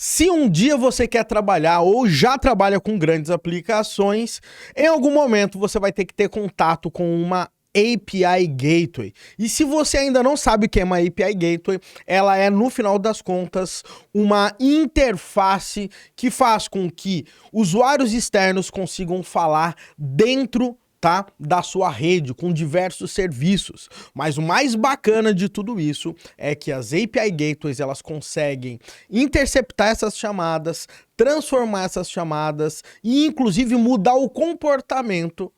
Se um dia você quer trabalhar ou já trabalha com grandes aplicações, em algum momento você vai ter que ter contato com uma API Gateway. E se você ainda não sabe o que é uma API Gateway, ela é, no final das contas, uma interface que faz com que usuários externos consigam falar dentro da sua rede, com diversos serviços. Mas o mais bacana de tudo isso é que as API Gateways, elas conseguem interceptar essas chamadas, transformar essas chamadas e inclusive mudar o comportamento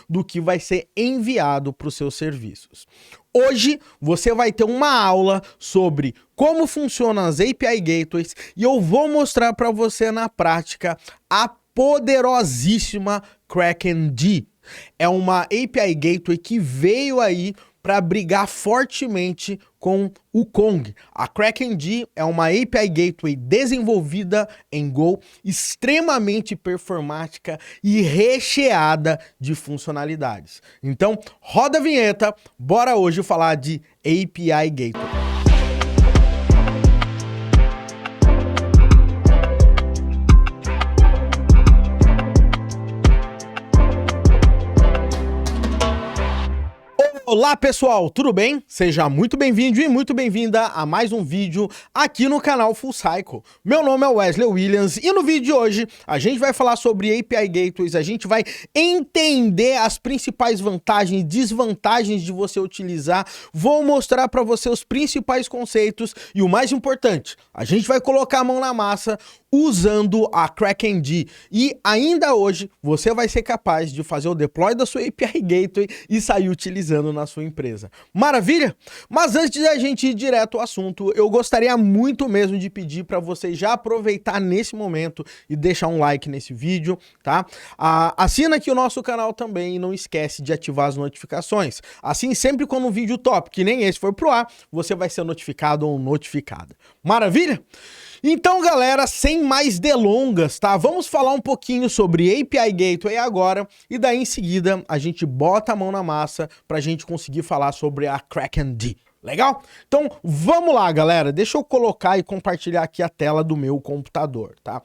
do que vai ser enviado para os seus serviços. Hoje você vai ter uma aula sobre como funcionam as API Gateways e eu vou mostrar para você na prática a poderosíssima KrakenD. É uma API Gateway que veio aí para brigar fortemente com o Kong. A KrakenD é uma API Gateway desenvolvida em Go, extremamente performática e recheada de funcionalidades. Então, roda a vinheta, bora hoje falar de API Gateway. Olá pessoal, tudo bem? Seja muito bem-vindo e muito bem-vinda a mais um vídeo aqui no canal Full Cycle. Meu nome é Wesley Williams e no vídeo de hoje a gente vai falar sobre API Gateways, a gente vai entender as principais vantagens e desvantagens de você utilizar, vou mostrar para você os principais conceitos e o mais importante, a gente vai colocar a mão na massa usando a KrakenD e ainda hoje você vai ser capaz de fazer o deploy da sua API Gateway e sair utilizando na sua empresa. Maravilha? Mas antes da gente ir direto ao assunto, eu gostaria muito mesmo de pedir para você já aproveitar nesse momento e deixar um like nesse vídeo, tá? Assina aqui o nosso canal também e não esquece de ativar as notificações. Assim, sempre quando um vídeo top, que nem esse for pro ar, você vai ser notificado ou notificada. Maravilha? Então, galera, sem mais delongas, tá? Vamos falar um pouquinho sobre API Gateway agora e daí em seguida a gente bota a mão na massa pra gente conseguir falar sobre a KrakenD. Legal? Então, vamos lá, galera. Deixa eu colocar e compartilhar aqui a tela do meu computador, tá?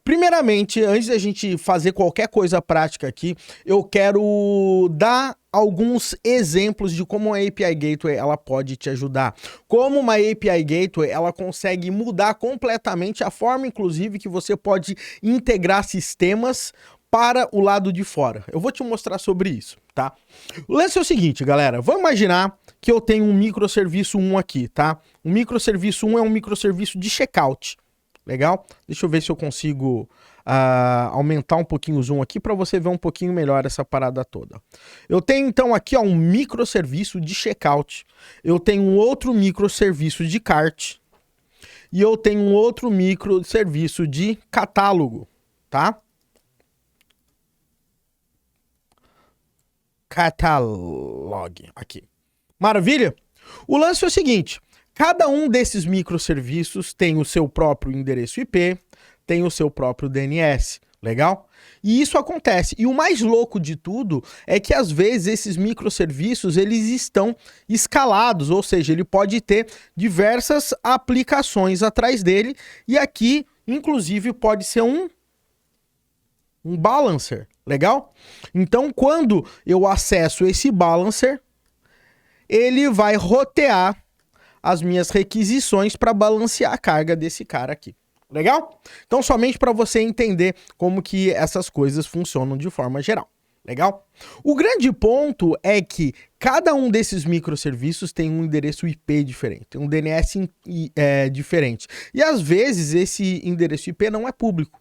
Primeiramente, antes da gente fazer qualquer coisa prática aqui, eu quero dar alguns exemplos de como a API Gateway ela pode te ajudar. Como uma API Gateway, ela consegue mudar completamente a forma, inclusive, que você pode integrar sistemas para o lado de fora. Eu vou te mostrar sobre isso, tá? O lance é o seguinte, galera. Vamos imaginar que eu tenho um microserviço 1 aqui, tá? Um microserviço 1 é um microserviço de checkout. Legal? Deixa eu ver se eu consigo aumentar um pouquinho o zoom aqui para você ver um pouquinho melhor essa parada toda. Eu tenho então aqui ó, um microserviço de checkout. Eu tenho um outro microserviço de cart. E eu tenho um outro microserviço de catálogo, tá? Catalog, aqui. Maravilha? O lance é o seguinte, cada um desses microserviços tem o seu próprio endereço IP, tem o seu próprio DNS, legal? E isso acontece. E o mais louco de tudo é que às vezes esses microserviços eles estão escalados, ou seja, ele pode ter diversas aplicações atrás dele e aqui, inclusive, pode ser um balancer, legal? Então, quando eu acesso esse balancer, ele vai rotear as minhas requisições para balancear a carga desse cara aqui. Legal? Então, somente para você entender como que essas coisas funcionam de forma geral. Legal? O grande ponto é que cada um desses microserviços tem um endereço IP diferente, tem um DNS diferente. E às vezes esse endereço IP não é público.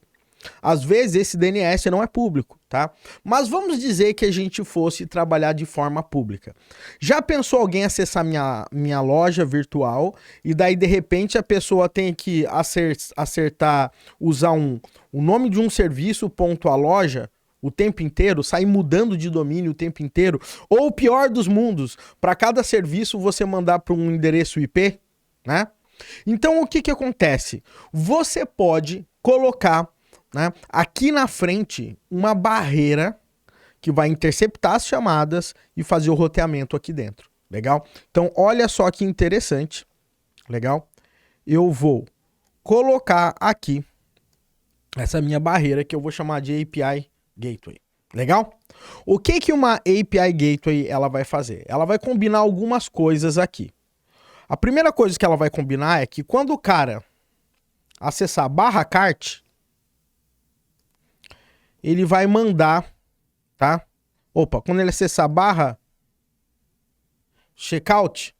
Às vezes esse DNS não é público, tá? Mas vamos dizer que a gente fosse trabalhar de forma pública. Já pensou alguém acessar minha loja virtual e daí de repente a pessoa tem que usar o nome de um serviço, ponto a loja, o tempo inteiro, sair mudando de domínio o tempo inteiro? Ou o pior dos mundos, para cada serviço você mandar para um endereço IP, né? Então o que acontece? Você pode colocar aqui na frente uma barreira que vai interceptar as chamadas e fazer o roteamento aqui dentro, legal? Então olha só que interessante, legal? Eu vou colocar aqui essa minha barreira que eu vou chamar de API Gateway. Legal? O que uma API Gateway ela vai fazer? Ela vai combinar algumas coisas aqui. A primeira coisa que ela vai combinar é que quando o cara acessar /cart, ele vai mandar, tá? Opa, quando ele acessar /checkout,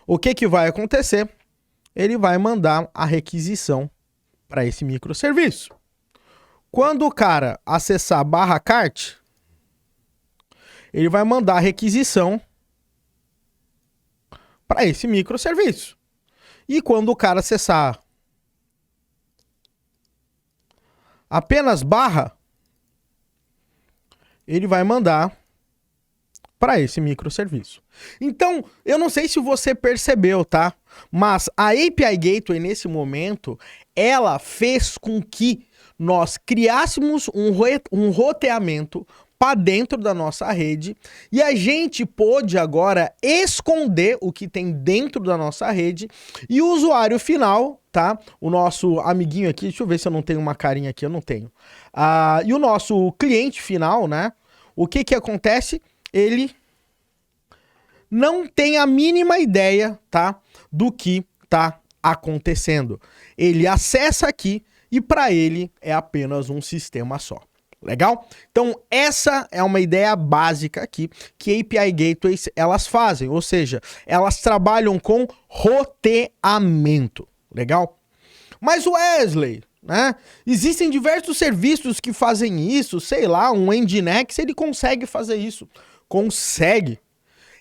o que vai acontecer? Ele vai mandar a requisição para esse microserviço. Quando o cara acessar /cart, ele vai mandar a requisição para esse microserviço. E quando o cara acessar apenas /, ele vai mandar para esse microserviço. Então, eu não sei se você percebeu, tá? Mas a API Gateway, nesse momento, ela fez com que nós criássemos um roteamento para dentro da nossa rede e a gente pôde agora esconder o que tem dentro da nossa rede e o usuário final, tá? O nosso amiguinho aqui, deixa eu ver se eu não tenho uma carinha aqui, eu não tenho. E o nosso cliente final, né? O que acontece? Ele não tem a mínima ideia, tá? Do que tá acontecendo. Ele acessa aqui e para ele é apenas um sistema só. Legal? Então essa é uma ideia básica aqui que API Gateways elas fazem, ou seja, elas trabalham com roteamento. Legal? Mas Wesley, né? Existem diversos serviços que fazem isso, sei lá, um Nginx, ele consegue fazer isso. Consegue.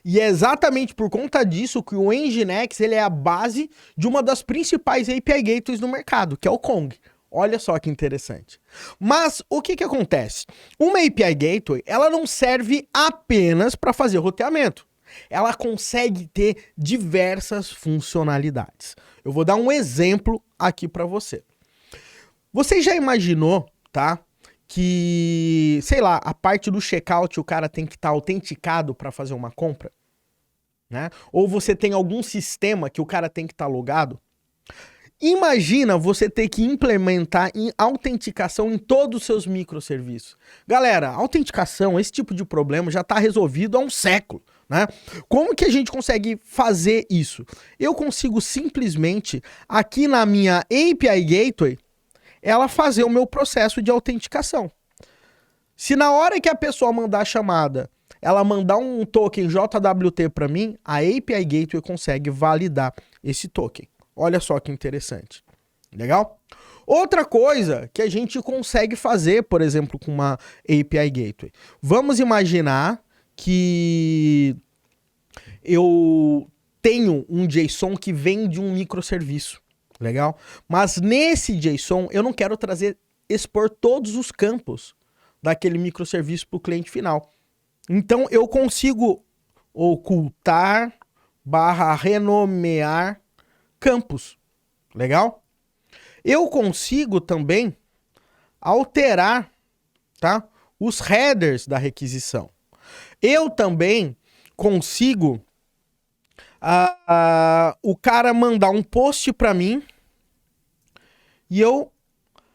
E é exatamente por conta disso que o Nginx ele é a base de uma das principais API Gateways no mercado, que é o Kong. Olha só que interessante. Mas o que acontece? Uma API Gateway, ela não serve apenas para fazer roteamento. Ela consegue ter diversas funcionalidades. Eu vou dar um exemplo aqui para você. Você já imaginou, tá? Que, sei lá, a parte do checkout o cara tem que estar autenticado para fazer uma compra? Né? Ou você tem algum sistema que o cara tem que estar logado? Imagina você ter que implementar autenticação em todos os seus microserviços. Galera, autenticação, esse tipo de problema já está resolvido há um século, né? Como que a gente consegue fazer isso? Eu consigo simplesmente, aqui na minha API Gateway, ela fazer o meu processo de autenticação. Se na hora que a pessoa mandar a chamada, ela mandar um token JWT para mim, a API Gateway consegue validar esse token. Olha só que interessante. Legal? Outra coisa que a gente consegue fazer, por exemplo, com uma API Gateway. Vamos imaginar que eu tenho um JSON que vem de um microserviço. Legal? Mas nesse JSON eu não quero expor todos os campos daquele microserviço para o cliente final. Então eu consigo ocultar /renomear campos. Legal? Eu consigo também alterar, tá, os headers da requisição. Eu também consigo o cara mandar um post para mim e eu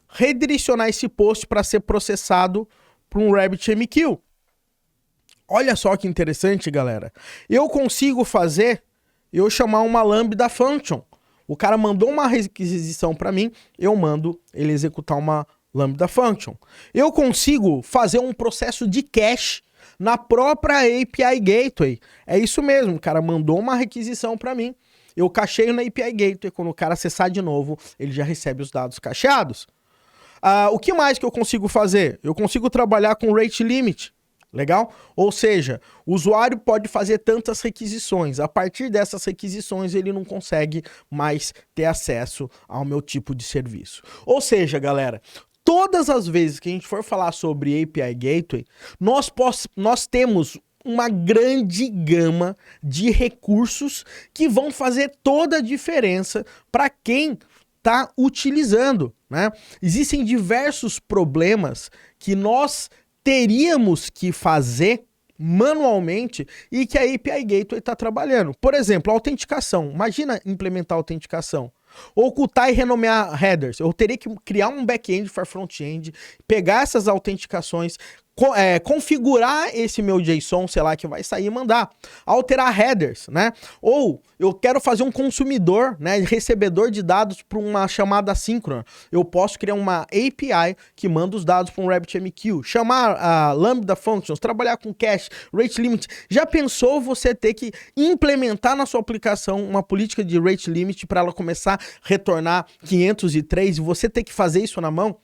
redirecionar esse post para ser processado para um RabbitMQ. Olha só que interessante, galera. Eu consigo eu chamar uma Lambda Function. O cara mandou uma requisição para mim, eu mando ele executar uma Lambda Function. Eu consigo fazer um processo de cache na própria API Gateway. É isso mesmo, o cara mandou uma requisição para mim, eu cacheio na API Gateway, quando o cara acessar de novo, ele já recebe os dados cacheados. O que mais que eu consigo fazer? Eu consigo trabalhar com rate limit. Legal? Ou seja, o usuário pode fazer tantas requisições. A partir dessas requisições, ele não consegue mais ter acesso ao meu tipo de serviço. Ou seja, galera, todas as vezes que a gente for falar sobre API Gateway, nós temos uma grande gama de recursos que vão fazer toda a diferença para quem está utilizando, né? Existem diversos problemas que nós teríamos que fazer, manualmente e que a API Gateway está trabalhando. Por exemplo, a autenticação. Imagina implementar a autenticação. Ocultar e renomear headers. Eu teria que criar um back-end para front-end, pegar essas autenticações, configurar esse meu JSON, sei lá, que vai sair e mandar. Alterar headers, né? Ou eu quero fazer um consumidor, né, recebedor de dados para uma chamada assíncrona. Eu posso criar uma API que manda os dados para um RabbitMQ, chamar a Lambda Functions, trabalhar com cache, rate limit. Já pensou você ter que implementar na sua aplicação uma política de rate limit para ela começar a retornar 503 e você ter que fazer isso na mão?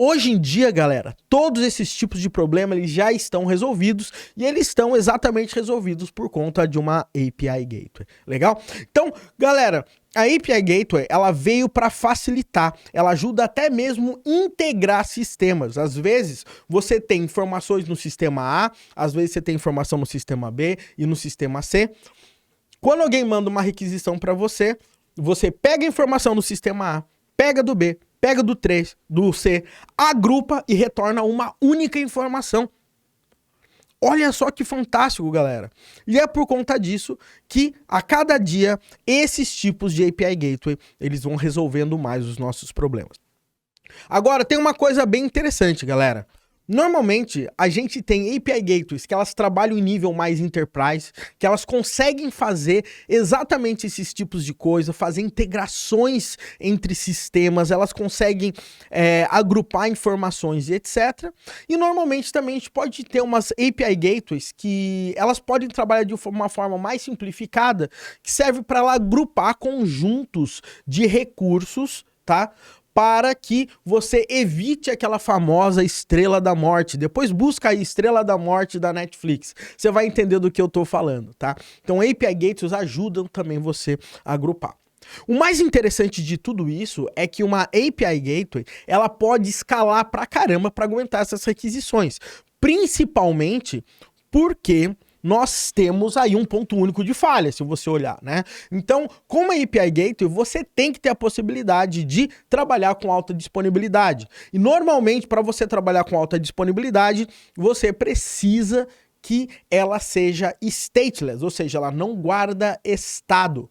Hoje em dia, galera, todos esses tipos de problema eles já estão resolvidos e eles estão exatamente resolvidos por conta de uma API Gateway. Legal? Então, galera, a API Gateway, ela veio para facilitar, ela ajuda até mesmo integrar sistemas. Às vezes, você tem informações no sistema A, às vezes você tem informação no sistema B e no sistema C. Quando alguém manda uma requisição para você, você pega a informação do sistema A, pega do B, pega do 3, do C, agrupa e retorna uma única informação. Olha só que fantástico, galera. E é por conta disso que a cada dia esses tipos de API Gateway, eles vão resolvendo mais os nossos problemas. Agora, tem uma coisa bem interessante, galera. Normalmente, a gente tem API Gateways que elas trabalham em nível mais enterprise, que elas conseguem fazer exatamente esses tipos de coisa, fazer integrações entre sistemas, elas conseguem agrupar informações e etc. E normalmente também a gente pode ter umas API Gateways que elas podem trabalhar de uma forma mais simplificada, que serve para ela agrupar conjuntos de recursos, tá? Para que você evite aquela famosa estrela da morte. Depois busca a estrela da morte da Netflix. Você vai entender do que eu tô falando, tá? Então API Gateways ajudam também você a agrupar. O mais interessante de tudo isso é que uma API Gateway, ela pode escalar pra caramba para aguentar essas requisições. Principalmente porque nós temos aí um ponto único de falha, se você olhar, né? Então, como a API Gateway, você tem que ter a possibilidade de trabalhar com alta disponibilidade. E normalmente, para você trabalhar com alta disponibilidade, você precisa que ela seja stateless, ou seja, ela não guarda estado,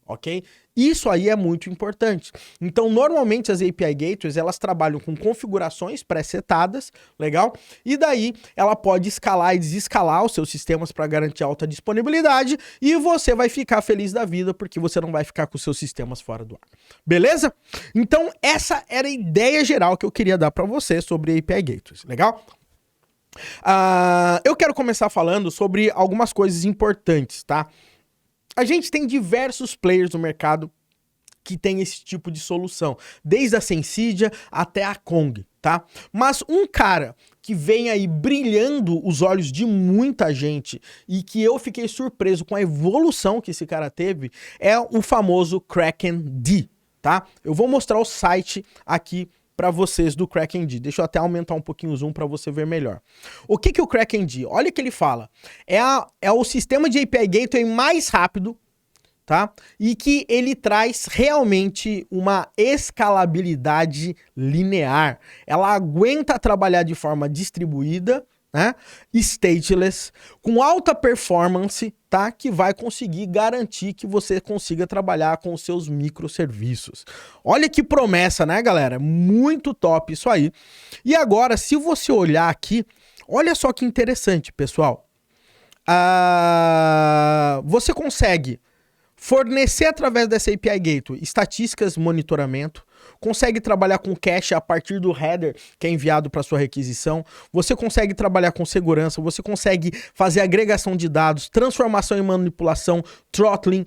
ok? Isso aí é muito importante. Então, normalmente as API Gateways, elas trabalham com configurações pré-setadas, legal? E daí, ela pode escalar e desescalar os seus sistemas para garantir alta disponibilidade e você vai ficar feliz da vida porque você não vai ficar com os seus sistemas fora do ar. Beleza? Então, essa era a ideia geral que eu queria dar para você sobre API Gateways, legal? Eu quero começar falando sobre algumas coisas importantes, tá? A gente tem diversos players no mercado que tem esse tipo de solução, desde a Sensidia até a Kong, tá? Mas um cara que vem aí brilhando os olhos de muita gente e que eu fiquei surpreso com a evolução que esse cara teve é o famoso KrakenD, tá? Eu vou mostrar o site aqui para vocês do KrakenD. Deixa eu até aumentar um pouquinho o zoom para você ver melhor. O que o KrakenD? Olha o que ele fala. É o sistema de API Gateway mais rápido, tá? E que ele traz realmente uma escalabilidade linear. Ela aguenta trabalhar de forma distribuída, né? Stateless, com alta performance, tá? Que vai conseguir garantir que você consiga trabalhar com os seus microserviços. Olha que promessa, né, galera? Muito top isso aí. E agora, se você olhar aqui, olha só que interessante, pessoal. Você consegue fornecer através dessa API Gateway estatísticas, monitoramento, consegue trabalhar com cache a partir do header que é enviado para sua requisição, você consegue trabalhar com segurança, você consegue fazer agregação de dados, transformação e manipulação, throttling,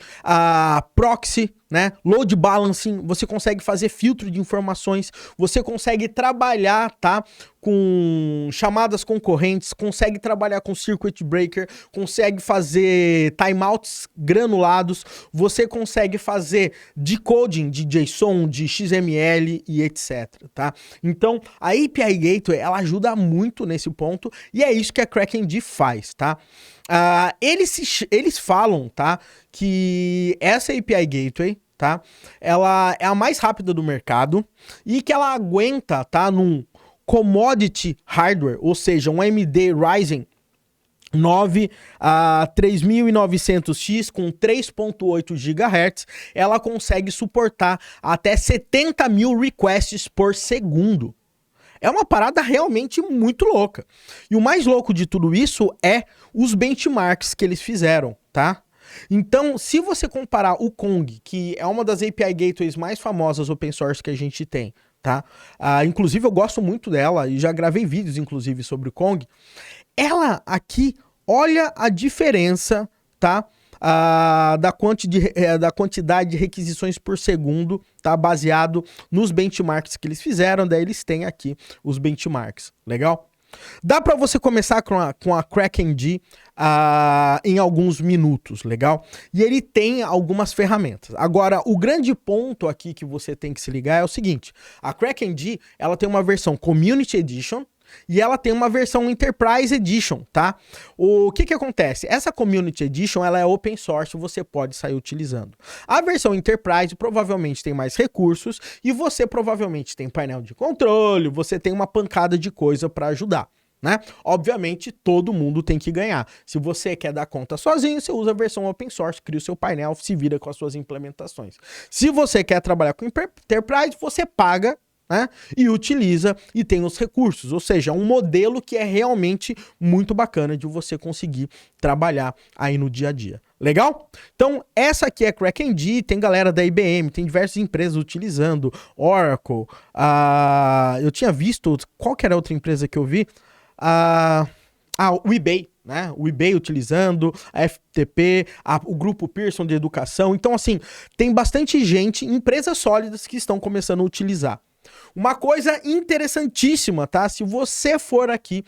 proxy, né? Load balancing, você consegue fazer filtro de informações, você consegue trabalhar, tá? Com chamadas concorrentes, consegue trabalhar com circuit breaker, consegue fazer timeouts granulados, você consegue fazer decoding de JSON, de XML e etc, tá? Então, a API Gateway, ela ajuda muito nesse ponto e é isso que a KrakenD faz, tá? Eles falam, tá, que essa API Gateway, tá, ela é a mais rápida do mercado e que ela aguenta, tá, num commodity hardware, ou seja, um AMD Ryzen 9 a 3900X com 3.8 GHz, ela consegue suportar até 70 mil requests por segundo. É uma parada realmente muito louca. E o mais louco de tudo isso é os benchmarks que eles fizeram, tá? Então, se você comparar o Kong, que é uma das API Gateways mais famosas open source que a gente tem, tá? Inclusive, eu gosto muito dela e já gravei vídeos, inclusive, sobre o Kong. Ela aqui, olha a diferença, tá? Da quantidade de requisições por segundo, tá? Baseado nos benchmarks que eles fizeram, daí eles têm aqui os benchmarks, legal? Dá para você começar com a CrackNG em alguns minutos, legal? E ele tem algumas ferramentas. Agora, o grande ponto aqui que você tem que se ligar é o seguinte, a CrackNG, ela tem uma versão Community Edition, e ela tem uma versão Enterprise Edition, tá? O que acontece? Essa Community Edition, ela é open source, você pode sair utilizando. A versão Enterprise provavelmente tem mais recursos e você provavelmente tem painel de controle, você tem uma pancada de coisa para ajudar, né? Obviamente, todo mundo tem que ganhar. Se você quer dar conta sozinho, você usa a versão open source, cria o seu painel, se vira com as suas implementações. Se você quer trabalhar com Enterprise, você paga, né? E utiliza e tem os recursos, ou seja, um modelo que é realmente muito bacana de você conseguir trabalhar aí no dia a dia. Legal? Então, essa aqui é a CrackNG, tem galera da IBM, tem diversas empresas utilizando, Oracle, eu tinha visto, qual que era a outra empresa que eu vi? O eBay, né? O eBay utilizando, a FTP, o grupo Pearson de educação. Então, assim, tem bastante gente, empresas sólidas que estão começando a utilizar. Uma coisa interessantíssima, tá? Se você for aqui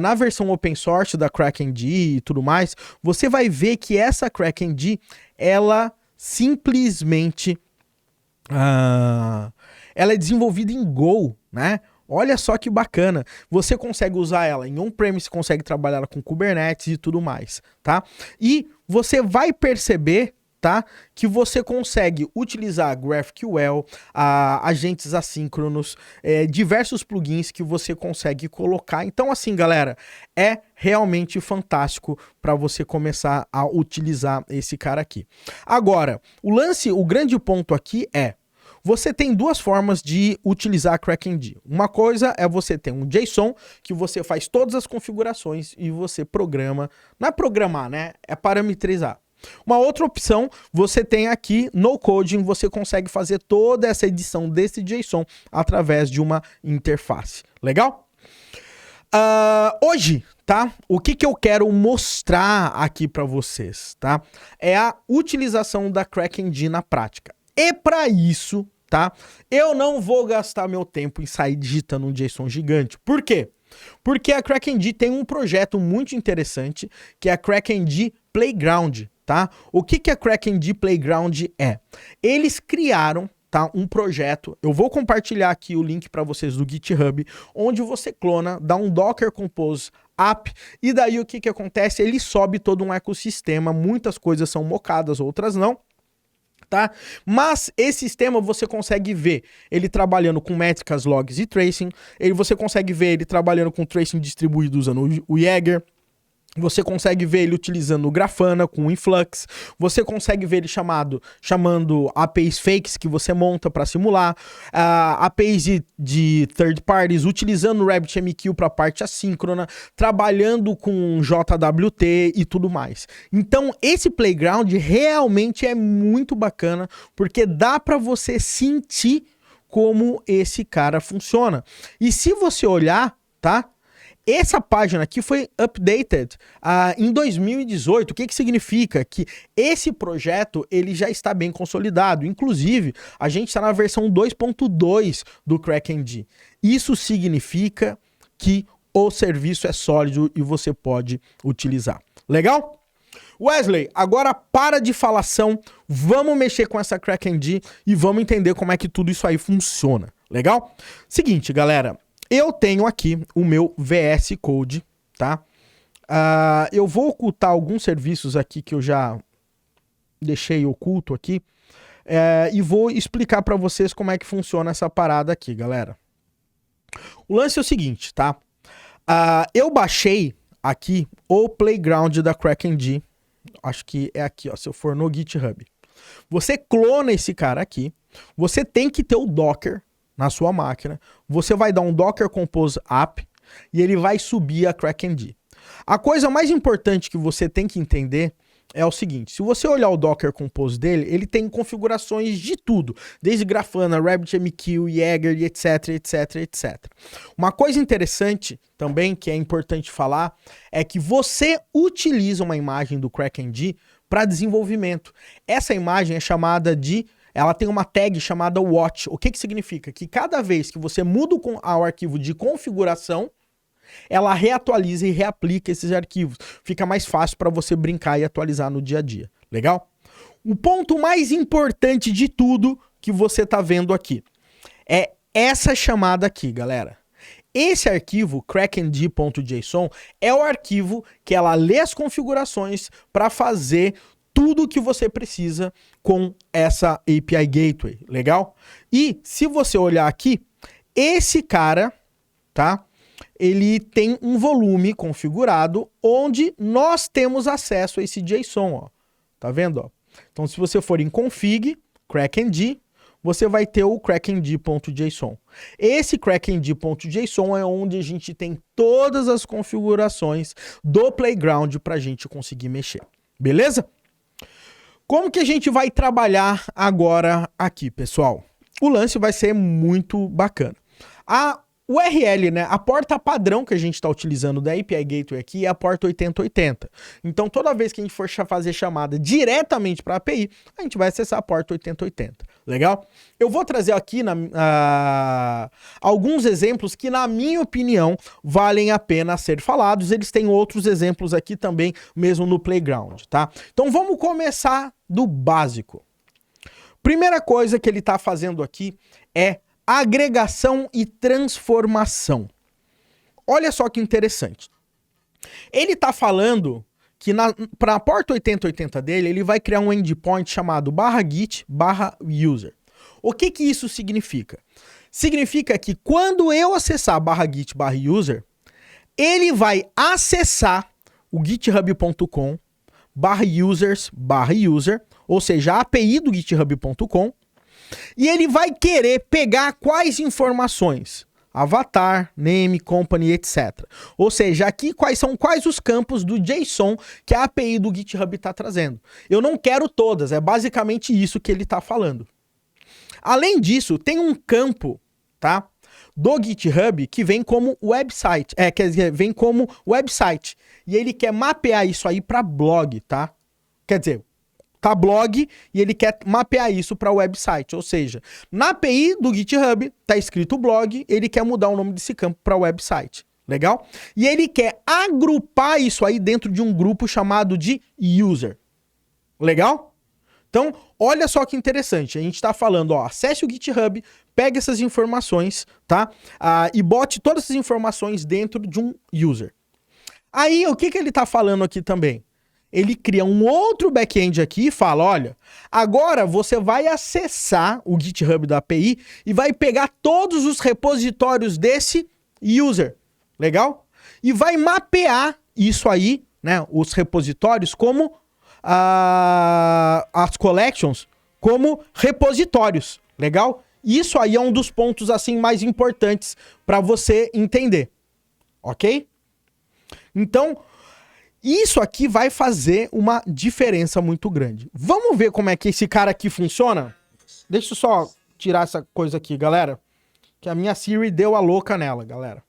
na versão open source da CrackNG e tudo mais, você vai ver que essa CrackNG, ela simplesmente ela é desenvolvida em Go, né? Olha só que bacana. Você consegue usar ela em on-premise, consegue trabalhar ela com Kubernetes e tudo mais, tá? E você vai perceber, tá, que você consegue utilizar GraphQL, agentes assíncronos, diversos plugins que você consegue colocar. Então, assim, galera, é realmente fantástico para você começar a utilizar esse cara aqui. Agora, o grande ponto aqui é, você tem duas formas de utilizar a CrackNG. Uma coisa é você ter um JSON, que você faz todas as configurações e você programa. Não é programar, né? É parametrizar. Uma outra opção, você tem aqui no coding, você consegue fazer toda essa edição desse JSON através de uma interface. Legal? Hoje, tá? O que eu quero mostrar aqui para vocês, tá? É a utilização da CrackNG na prática. E para isso, tá? Eu não vou gastar meu tempo em sair digitando um JSON gigante. Por quê? Porque a CrackNG tem um projeto muito interessante, que é a CrackNG Playground, tá? O que a CrackNG Playground é? Eles criaram, tá, um projeto, eu vou compartilhar aqui o link para vocês do GitHub, onde você clona, dá um Docker Compose app, e daí o que acontece? Ele sobe todo um ecossistema, muitas coisas são mocadas, outras não, tá? Mas esse sistema você consegue ver ele trabalhando com métricas, logs e tracing, você consegue ver ele trabalhando com tracing distribuído usando o Jaeger, você consegue ver ele utilizando o Grafana com o Influx, você consegue ver ele chamando APIs fakes que você monta para simular, APIs de third parties, utilizando o RabbitMQ para parte assíncrona, trabalhando com JWT e tudo mais. Então esse playground realmente é muito bacana, porque dá para você sentir como esse cara funciona. E se você olhar, tá? Essa página aqui foi updated em 2018. O que significa? Que esse projeto ele já está bem consolidado. Inclusive, a gente está na versão 2.2 do CrackNG. Isso significa que o serviço é sólido e você pode utilizar. Legal? Wesley, agora para de falação, vamos mexer com essa CrackNG e vamos entender como é que tudo isso aí funciona. Legal? Seguinte, galera. Eu tenho aqui o meu VS Code, tá? Eu vou ocultar alguns serviços aqui que eu já deixei oculto aqui e vou explicar para vocês como é que funciona essa parada aqui, galera. O lance é o seguinte, tá? Eu baixei aqui o playground da CrackNG. Acho que é aqui, ó, se eu for no GitHub. Você clona esse cara aqui. Você tem que ter o Docker na sua máquina. Você vai dar um Docker Compose app e ele vai subir a CrackNG. A coisa mais importante que você tem que entender é o seguinte: se você olhar o Docker Compose dele, ele tem configurações de tudo, desde Grafana, RabbitMQ, Jaeger, etc, etc, etc. Uma coisa interessante também, que é importante falar, é que você utiliza uma imagem do CrackNG para desenvolvimento. Essa imagem é chamada de... ela tem uma tag chamada watch. O que significa? Que cada vez que você muda o arquivo de configuração, ela reatualiza e reaplica esses arquivos. Fica mais fácil para você brincar e atualizar no dia a dia. Legal? O ponto mais importante de tudo que você está vendo aqui é essa chamada aqui, galera. Esse arquivo, crackng.json, é o arquivo que ela lê as configurações para fazer tudo o que você precisa com essa API Gateway. Legal? E se você olhar aqui, esse cara, tá? Ele tem um volume configurado onde nós temos acesso a esse JSON, ó. Tá vendo, ó? Então, se você for em config, crackng, você vai ter o crackng.json. Esse crackng.json é onde a gente tem todas as configurações do playground para a gente conseguir mexer. Beleza? Como que a gente vai trabalhar agora aqui, pessoal? O lance vai ser muito bacana. A URL, né? A porta padrão que a gente está utilizando da API Gateway aqui é a porta 8080. Então, toda vez que a gente for fazer chamada diretamente para a API, a gente vai acessar a porta 8080. Legal? Eu vou trazer aqui alguns exemplos que, na minha opinião, valem a pena ser falados. Eles têm outros exemplos aqui também, mesmo no Playground, tá? Então, vamos começar do básico. Primeira coisa que ele está fazendo aqui é agregação e transformação. Olha só que interessante. Ele está falando que para a porta 8080 dele, ele vai criar um endpoint chamado /git/user. O que que isso significa? Significa que quando eu acessar /git/user, ele vai acessar o github.com/users/user, ou seja, a API do github.com, e ele vai querer pegar quais informações? Avatar, name, company, etc. Ou seja, aqui quais os campos do JSON que a API do GitHub está trazendo. Eu não quero todas, é basicamente isso que ele está falando. Além disso, tem um campo, tá, do GitHub que vem como website, quer dizer, vem como website. E ele quer mapear isso aí para blog, tá? Quer dizer, tá blog e ele quer mapear isso para website, ou seja, na API do GitHub tá escrito blog, ele quer mudar o nome desse campo para website, legal? E ele quer agrupar isso aí dentro de um grupo chamado de user, legal? Então, olha só que interessante, a gente tá falando, ó, acesse o GitHub, pega essas informações, tá? E bote todas essas informações dentro de um user. Aí, o que ele tá falando aqui também? Ele cria um outro back-end aqui e fala, olha, agora você vai acessar o GitHub da API e vai pegar todos os repositórios desse user, legal? E vai mapear isso aí, né, os repositórios como as collections, como repositórios, legal? Isso aí é um dos pontos assim mais importantes para você entender, ok? Então, isso aqui vai fazer uma diferença muito grande. Vamos ver como é que esse cara aqui funciona? Deixa eu só tirar essa coisa aqui, galera. Que a minha Siri deu a louca nela, galera.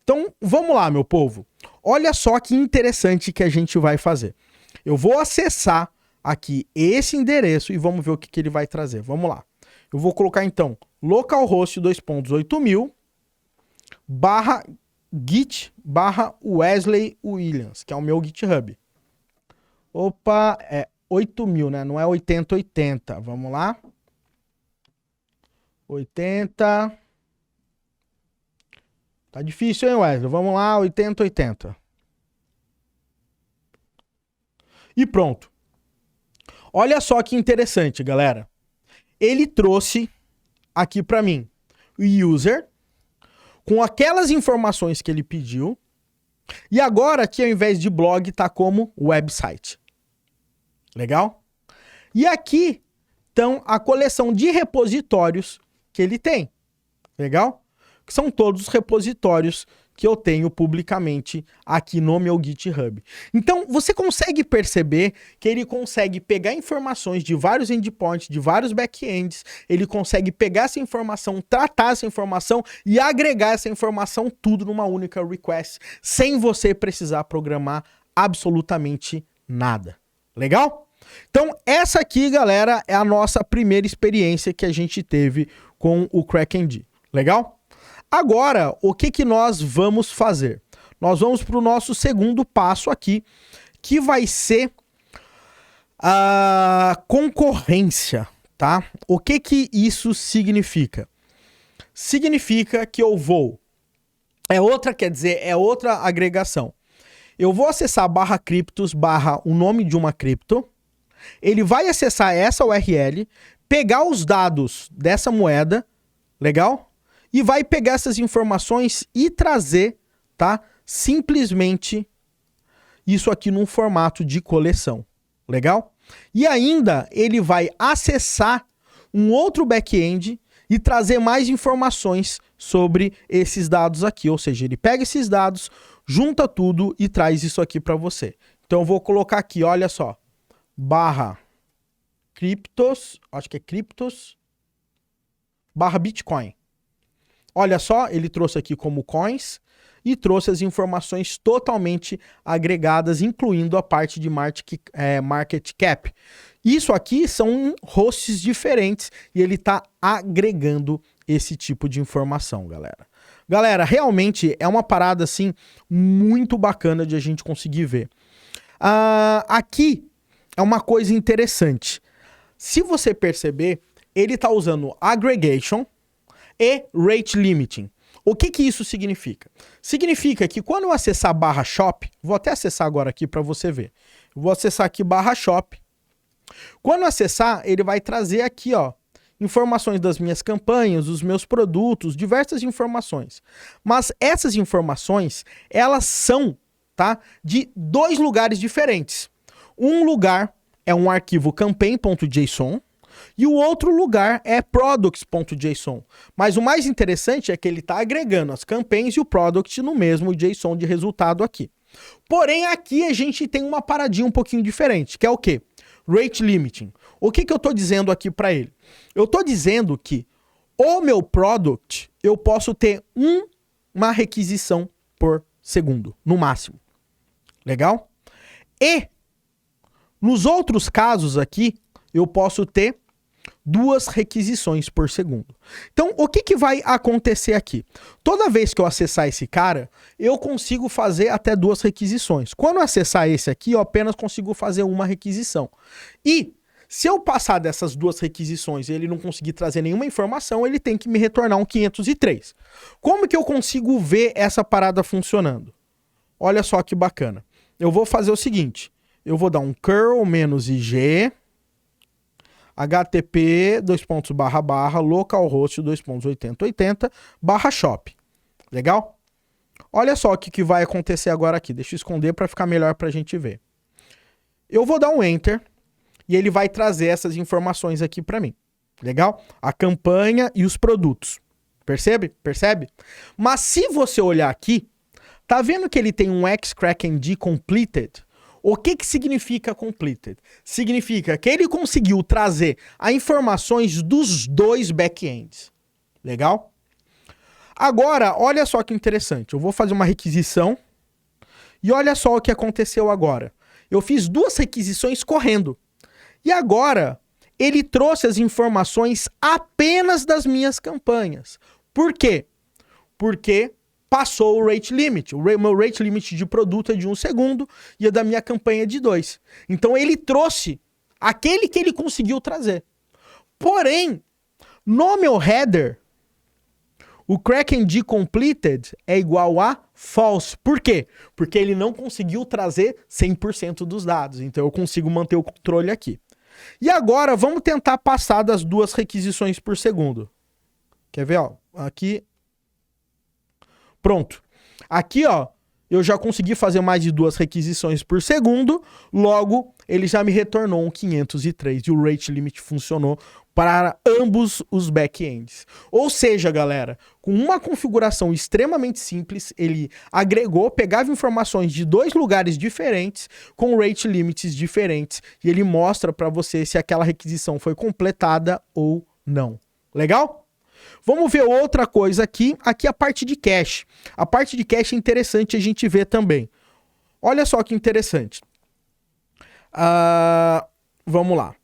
Então, vamos lá, meu povo. Olha só que interessante que a gente vai fazer. Eu vou acessar aqui esse endereço e vamos ver o que ele vai trazer. Vamos lá. Eu vou colocar, então, localhost 2.8000 /git/Wesley Williams, que é o meu GitHub. Opa, é 8000, né? Não é 8080. Vamos lá. 80. Tá difícil, hein, Wesley? Vamos lá, 8080. E pronto. Olha só que interessante, galera. Ele trouxe aqui para mim o user com aquelas informações que ele pediu, E agora aqui, ao invés de blog, tá como website. Legal? E aqui estão a coleção de repositórios que ele tem. Legal? Que são todos os repositórios que eu tenho publicamente aqui no meu GitHub. Então, você consegue perceber que ele consegue pegar informações de vários endpoints, de vários backends, ele consegue pegar essa informação, tratar essa informação e agregar essa informação tudo numa única request, sem você precisar programar absolutamente nada. Legal? Então, essa aqui, galera, é a nossa primeira experiência que a gente teve com o CrackND. Legal? Agora, o que nós vamos fazer? Nós vamos para o nosso segundo passo aqui, que vai ser a concorrência, tá? O que isso significa? Significa que eu vou... é outra agregação. Eu vou acessar /cryptos, o nome de uma cripto. Ele vai acessar essa URL, pegar os dados dessa moeda, legal? E vai pegar essas informações e trazer, tá? Simplesmente isso aqui num formato de coleção. Legal? E ainda ele vai acessar um outro back-end e trazer mais informações sobre esses dados aqui. Ou seja, ele pega esses dados, junta tudo e traz isso aqui para você. Então eu vou colocar aqui, olha só. /cryptos, acho que é criptos, /Bitcoin. Olha só, ele trouxe aqui como coins e trouxe as informações totalmente agregadas, incluindo a parte de market cap. Isso aqui são hosts diferentes e ele está agregando esse tipo de informação, galera. Galera, realmente é uma parada assim muito bacana de a gente conseguir ver. Aqui é uma coisa interessante. Se você perceber, ele está usando aggregation e rate limiting. O que isso significa? Significa que quando eu acessar /shop, vou até acessar agora aqui para você ver. Eu vou acessar aqui /shop. Quando eu acessar, ele vai trazer aqui, ó, informações das minhas campanhas, dos meus produtos, diversas informações. Mas essas informações, elas são, tá, de dois lugares diferentes. Um lugar é um arquivo campaign.json, e o outro lugar é products.json. Mas o mais interessante é que ele está agregando as campaigns e o product no mesmo JSON de resultado aqui. Porém, aqui a gente tem uma paradinha um pouquinho diferente, que é o quê? Rate limiting. O que eu estou dizendo aqui para ele? Eu estou dizendo que o meu product, eu posso ter uma requisição por segundo, no máximo. Legal? E nos outros casos aqui, eu posso ter 2 requisições por segundo. Então, o que vai acontecer aqui? Toda vez que eu acessar esse cara, eu consigo fazer até 2 requisições. Quando eu acessar esse aqui, eu apenas consigo fazer uma requisição. E se eu passar dessas 2 requisições e ele não conseguir trazer nenhuma informação, ele tem que me retornar um 503. Como que eu consigo ver essa parada funcionando? Olha só que bacana. Eu vou fazer o seguinte. Eu vou dar um curl -ig http localhost 2.8080 /shop. Legal? Olha só o que vai acontecer agora aqui. Deixa eu esconder para ficar melhor para a gente ver. Eu vou dar um enter e ele vai trazer essas informações aqui para mim. Legal? A campanha e os produtos. Percebe? Percebe? Mas se você olhar aqui, tá vendo que ele tem um xCrackND completed? O que significa completed? Significa que ele conseguiu trazer as informações dos 2 backends. Legal? Agora, olha só que interessante. Eu vou fazer uma requisição e olha só o que aconteceu agora. Eu fiz 2 requisições correndo. E agora, ele trouxe as informações apenas das minhas campanhas. Por quê? Porque passou o rate limit. O meu rate limit de produto é de 1 segundo e a da minha campanha é de 2. Então ele trouxe aquele que ele conseguiu trazer. Porém, no meu header, o CrackND completed é igual a false. Por quê? Porque ele não conseguiu trazer 100% dos dados. Então eu consigo manter o controle aqui. E agora vamos tentar passar das 2 requisições por segundo. Quer ver? Ó, aqui... Pronto. Aqui, ó, eu já consegui fazer mais de 2 requisições por segundo, logo ele já me retornou um 503 e o rate limit funcionou para ambos os back-ends. Ou seja, galera, com uma configuração extremamente simples, ele agregou, pegava informações de 2 lugares diferentes com rate limits diferentes e ele mostra para você se aquela requisição foi completada ou não. Legal? Vamos ver outra coisa aqui. Aqui a parte de cache. A parte de cache é interessante a gente ver também. Olha só que interessante. Vamos lá.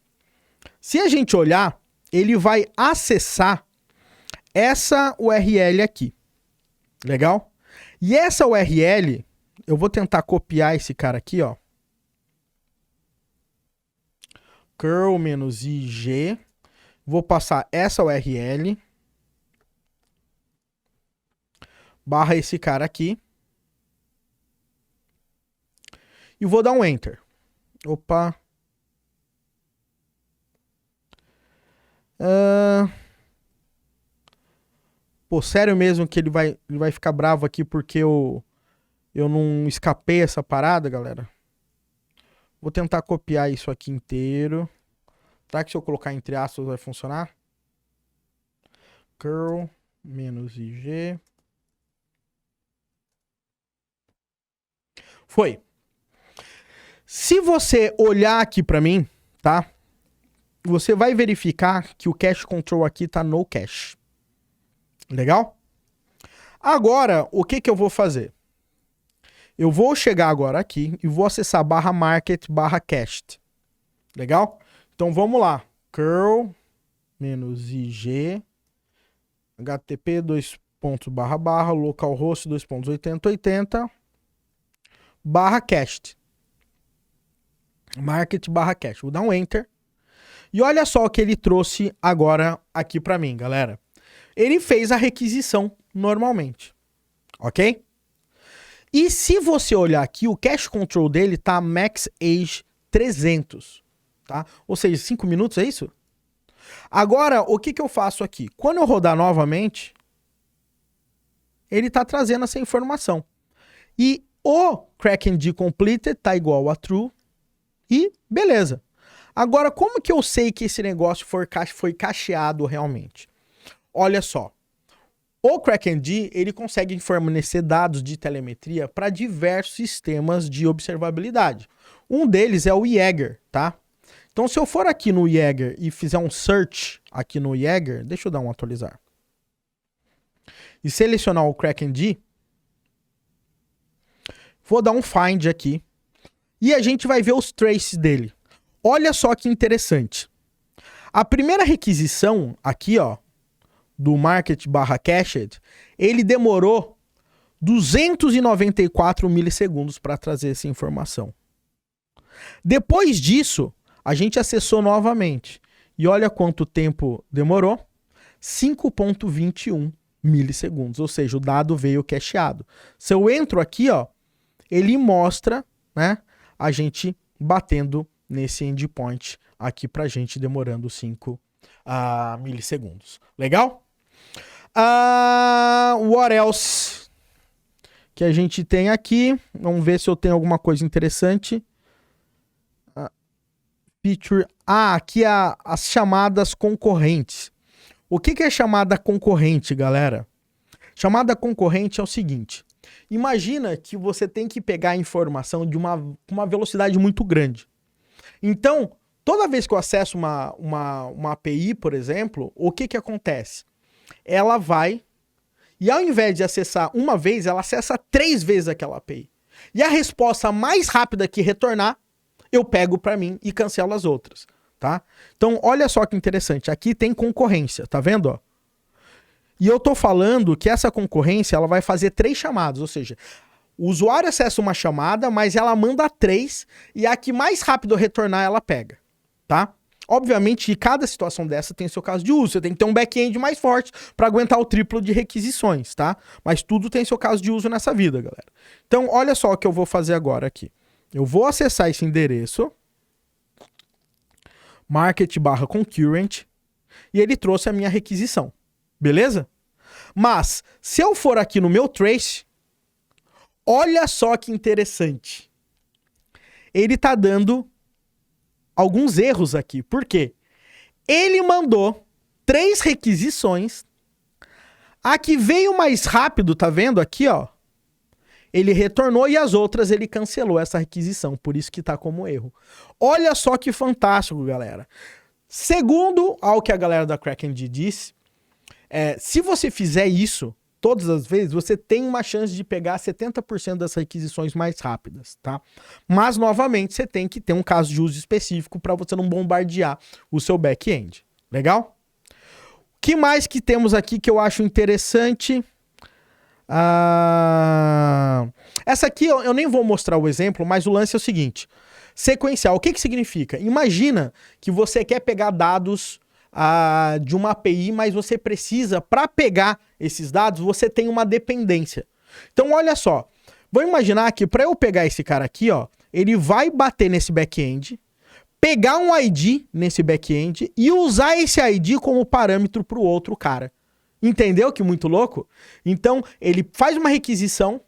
Se a gente olhar, ele vai acessar essa URL aqui. Legal? E essa URL, eu vou tentar copiar esse cara aqui, ó. curl-ig. Vou passar essa URL. Barra esse cara aqui. E vou dar um Enter. Opa. Pô, sério mesmo que ele vai ficar bravo aqui porque eu não escapei essa parada, galera? Vou tentar copiar isso aqui inteiro. Será que se eu colocar entre aspas vai funcionar? curl-ig. Foi. Se você olhar aqui para mim, tá? Você vai verificar que o cache control aqui tá no cache. Legal? Agora, o que eu vou fazer? Eu vou chegar agora aqui e vou acessar barra market barra cached. Legal? Então vamos lá. curl-ig http localhost 2.80.80 barra cached. Market barra cached. Vou dar um Enter. E olha só o que ele trouxe agora aqui para mim, galera. Ele fez a requisição normalmente. Ok? E se você olhar aqui, o cache control dele tá max age 300. Tá? Ou seja, 5 minutos, é isso? Agora, o que eu faço aqui? Quando eu rodar novamente, ele tá trazendo essa informação. E o CrackND completed tá igual a true e beleza. Agora, como que eu sei que esse negócio foi cacheado realmente? Olha só. O CrackND, ele consegue fornecer dados de telemetria para diversos sistemas de observabilidade. Um deles é o Jaeger, tá? Então, se eu for aqui no Jaeger e fizer um search aqui no Jaeger, deixa eu dar um atualizar. E selecionar o CrackND, vou dar um find aqui. E a gente vai ver os traces dele. Olha só que interessante. A primeira requisição aqui, ó, do market barra cached, ele demorou 294 milissegundos para trazer essa informação. Depois disso, a gente acessou novamente. E olha quanto tempo demorou. 5.21 milissegundos. Ou seja, o dado veio cacheado. Se eu entro aqui, ó, ele mostra, né, a gente batendo nesse endpoint aqui pra gente, demorando 5 milissegundos. Legal? What else que a gente tem aqui? Vamos ver se eu tenho alguma coisa interessante. Feature. Aqui as chamadas concorrentes. O que é chamada concorrente, galera? Chamada concorrente é o seguinte. Imagina que você tem que pegar a informação de uma velocidade muito grande. Então, toda vez que eu acesso uma API, por exemplo, o que acontece? Ela vai, e ao invés de acessar uma vez, ela acessa 3 vezes aquela API. E a resposta mais rápida que retornar, eu pego para mim e cancelo as outras, tá? Então, olha só que interessante. Aqui tem concorrência, tá vendo, ó? E eu tô falando que essa concorrência, ela vai fazer 3 chamadas, ou seja, o usuário acessa uma chamada, mas ela manda 3 e a que mais rápido retornar, ela pega, tá? Obviamente, cada situação dessa tem seu caso de uso. Você tem que ter um back-end mais forte para aguentar o triplo de requisições, tá? Mas tudo tem seu caso de uso nessa vida, galera. Então, olha só o que eu vou fazer agora aqui. Eu vou acessar esse endereço, market barra concurrent, e ele trouxe a minha requisição, beleza? Mas, se eu for aqui no meu trace, Olha só que interessante. Ele tá dando alguns erros aqui. Por quê? Ele mandou 3 requisições. A que veio mais rápido, tá vendo aqui, ó? Ele retornou e as outras ele cancelou essa requisição. Por isso que tá como erro. Olha só que fantástico, galera. Segundo ao que a galera da CrackND disse, se você fizer isso todas as vezes, você tem uma chance de pegar 70% das requisições mais rápidas, tá? Mas, novamente, você tem que ter um caso de uso específico para você não bombardear o seu back-end. Legal? O que mais que temos aqui que eu acho interessante? Essa aqui eu nem vou mostrar o exemplo, mas o lance é o seguinte. Sequencial, o que significa? Imagina que você quer pegar dados de uma API, mas você precisa, para pegar esses dados, você tem uma dependência. Então, olha só. Vamos imaginar que para eu pegar esse cara aqui, ó, ele vai bater nesse back-end, pegar um ID nesse back-end e usar esse ID como parâmetro para o outro cara. Entendeu que muito louco? Então, ele faz uma requisição,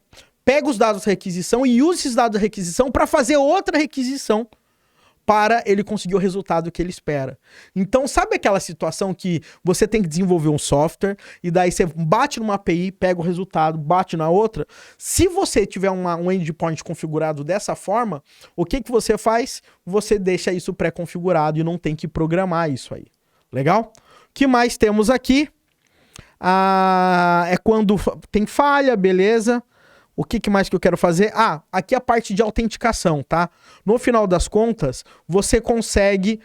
pega os dados da requisição e usa esses dados da requisição para fazer outra requisição para ele conseguir o resultado que ele espera. Então, sabe aquela situação que você tem que desenvolver um software e daí você bate numa API, pega o resultado, bate na outra? Se você tiver um endpoint configurado dessa forma, o que você faz? Você deixa isso pré-configurado e não tem que programar isso aí. Legal? O que mais temos aqui? É quando tem falha, beleza? O que mais que eu quero fazer? Aqui a parte de autenticação, tá? No final das contas, você consegue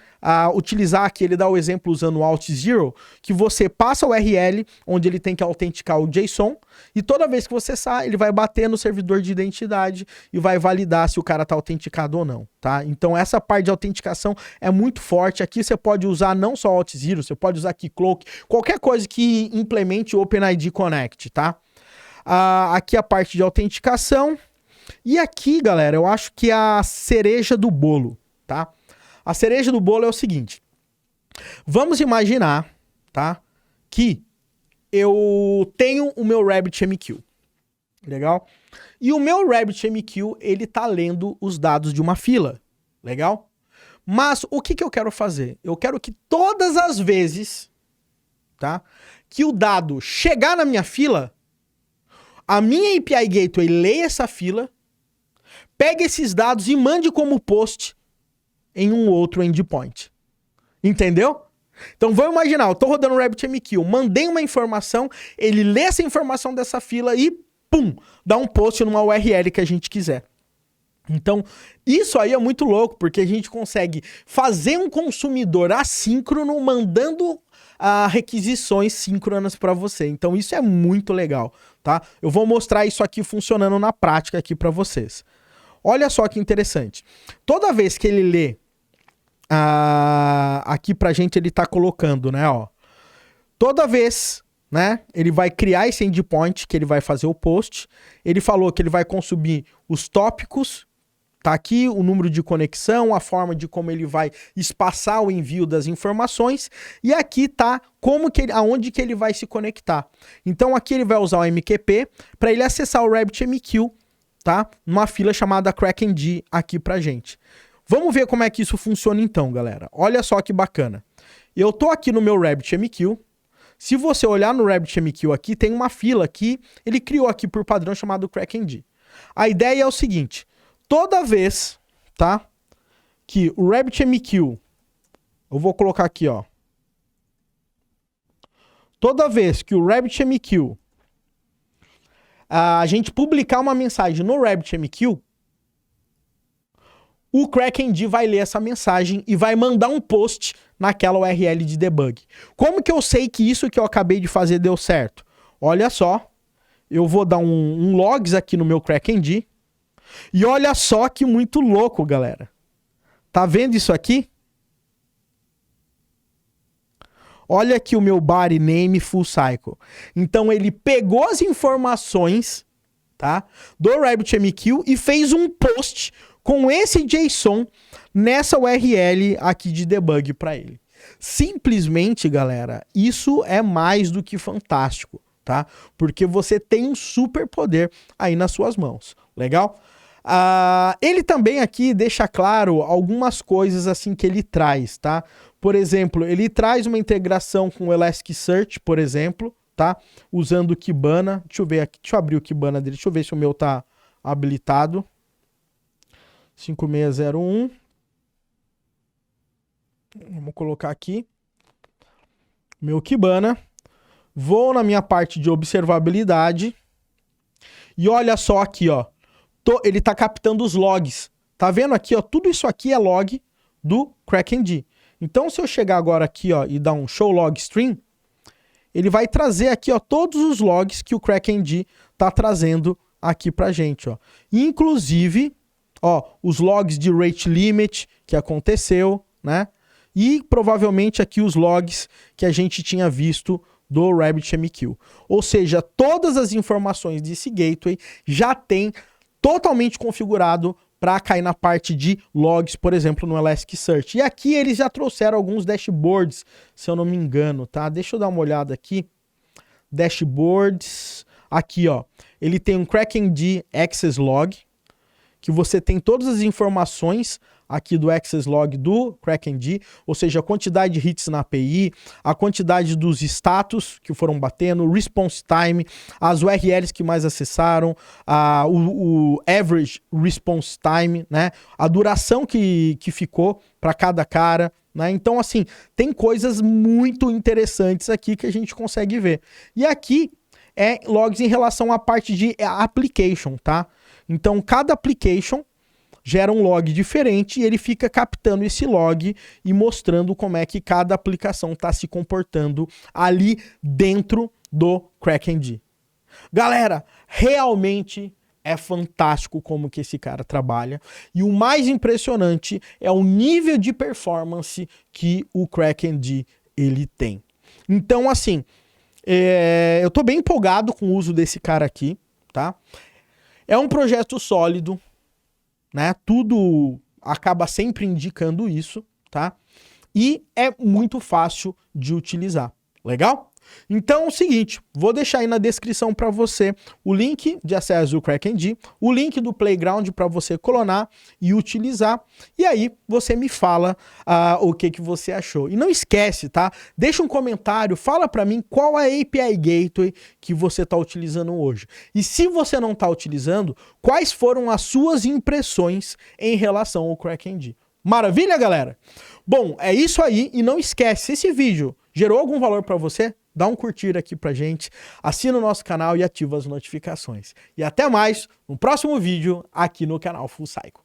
utilizar aqui, ele dá o exemplo usando o Alt0, que você passa o URL, onde ele tem que autenticar o JSON, e toda vez que você sai, ele vai bater no servidor de identidade e vai validar se o cara tá autenticado ou não, tá? Então essa parte de autenticação é muito forte. Aqui você pode usar não só o Alt0, você pode usar Keycloak, qualquer coisa que implemente o OpenID Connect, tá? Aqui a parte de autenticação. E aqui, galera, eu acho que é a cereja do bolo, tá? A cereja do bolo é o seguinte. Vamos imaginar, tá? Que eu tenho o meu RabbitMQ. Legal? E o meu RabbitMQ, ele tá lendo os dados de uma fila. Legal? Mas o que eu quero fazer? Eu quero que todas as vezes, tá? Que o dado chegar na minha fila, a minha API Gateway leia essa fila, pegue esses dados e mande como post em um outro endpoint. Entendeu? Então vamos imaginar, eu tô rodando o RabbitMQ, mandei uma informação, ele lê essa informação dessa fila e, pum, dá um post numa URL que a gente quiser. Então, isso aí é muito louco, porque a gente consegue fazer um consumidor assíncrono mandando requisições síncronas para você. Então, isso é muito legal, tá? Eu vou mostrar isso aqui funcionando na prática aqui para vocês. Olha só que interessante. Toda vez que ele lê aqui pra gente, ele tá colocando, né, ó. Toda vez, né, ele vai criar esse endpoint que ele vai fazer o post. Ele falou que ele vai consumir os tópicos. Tá aqui o número de conexão, a forma de como ele vai espaçar o envio das informações. E aqui tá aonde que ele vai se conectar. Então aqui ele vai usar o MQP para ele acessar o RabbitMQ, tá? Numa fila chamada CrackND aqui pra gente. Vamos ver como é que isso funciona então, galera. Olha só que bacana. Eu tô aqui no meu RabbitMQ. Se você olhar no RabbitMQ aqui, tem uma fila que ele criou aqui por padrão chamado CrackND. A ideia é o seguinte. Toda vez, tá, que o RabbitMQ, eu vou colocar aqui, ó. Toda vez que o RabbitMQ, a gente publicar uma mensagem no RabbitMQ, o CrackND vai ler essa mensagem e vai mandar um post naquela URL de debug. Como que eu sei que isso que eu acabei de fazer deu certo? Olha só, eu vou dar um logs aqui no meu CrackND. E olha só que muito louco, galera. Tá vendo isso aqui? Olha aqui o meu body name full cycle. Então ele pegou as informações, tá, do RabbitMQ e fez um post com esse JSON nessa URL aqui de debug para ele. Simplesmente, galera, isso é mais do que fantástico. tá? Porque você tem um super poder aí nas suas mãos, legal? Ele também aqui deixa claro algumas coisas assim que ele traz, tá? Por exemplo, ele traz uma integração com o Elasticsearch, por exemplo, tá? Usando o Kibana. Deixa eu ver aqui, deixa eu abrir o Kibana dele, deixa eu ver se o meu tá habilitado. 5601. Vamos colocar aqui. Meu Kibana. Vou na minha parte de observabilidade. E olha só aqui, ó. Ele tá captando os logs. Tá vendo aqui, ó? Tudo isso aqui é log do KrakenD. Então, se eu chegar agora aqui, ó, e dar um show log stream, ele vai trazer aqui, ó, todos os logs que o KrakenD tá trazendo aqui pra gente, ó. Inclusive, ó, os logs de rate limit que aconteceu, né? E provavelmente aqui os logs que a gente tinha visto do RabbitMQ. Ou seja, todas as informações desse gateway já tem totalmente configurado para cair na parte de logs, por exemplo, no Elasticsearch. E aqui eles já trouxeram alguns dashboards, se eu não me engano, tá? Deixa eu dar uma olhada aqui. Dashboards. Aqui, ó. Ele tem um KrakenD Access Log, que você tem todas as informações aqui do Access Log do KrakenD, ou seja, a quantidade de hits na API, a quantidade dos status que foram batendo, response time, as URLs que mais acessaram, o average response time, né? A duração que ficou para cada cara, né? Então, assim, tem coisas muito interessantes aqui que a gente consegue ver. E aqui é logs em relação à parte de application, tá? Então, cada application gera um log diferente e ele fica captando esse log e mostrando como é que cada aplicação está se comportando ali dentro do KrakenD. Galera, realmente é fantástico como que esse cara trabalha. E o mais impressionante é o nível de performance que o KrakenD ele tem. Então, assim, eu tô bem empolgado com o uso desse cara aqui, tá? É um projeto sólido, né? Tudo acaba sempre indicando isso, tá? E é muito fácil de utilizar. Legal? Então é o seguinte, vou deixar aí na descrição para você o link de acesso do KrakenD, o link do Playground para você clonar e utilizar, e aí você me fala o que você achou. E não esquece, tá? Deixa um comentário, fala para mim qual é a API Gateway que você está utilizando hoje. E se você não está utilizando, quais foram as suas impressões em relação ao KrakenD. Maravilha, galera? Bom, é isso aí, e não esquece, se esse vídeo gerou algum valor para você, dá um curtir aqui pra gente, assina o nosso canal e ativa as notificações. E até mais no próximo vídeo aqui no canal Full Cycle.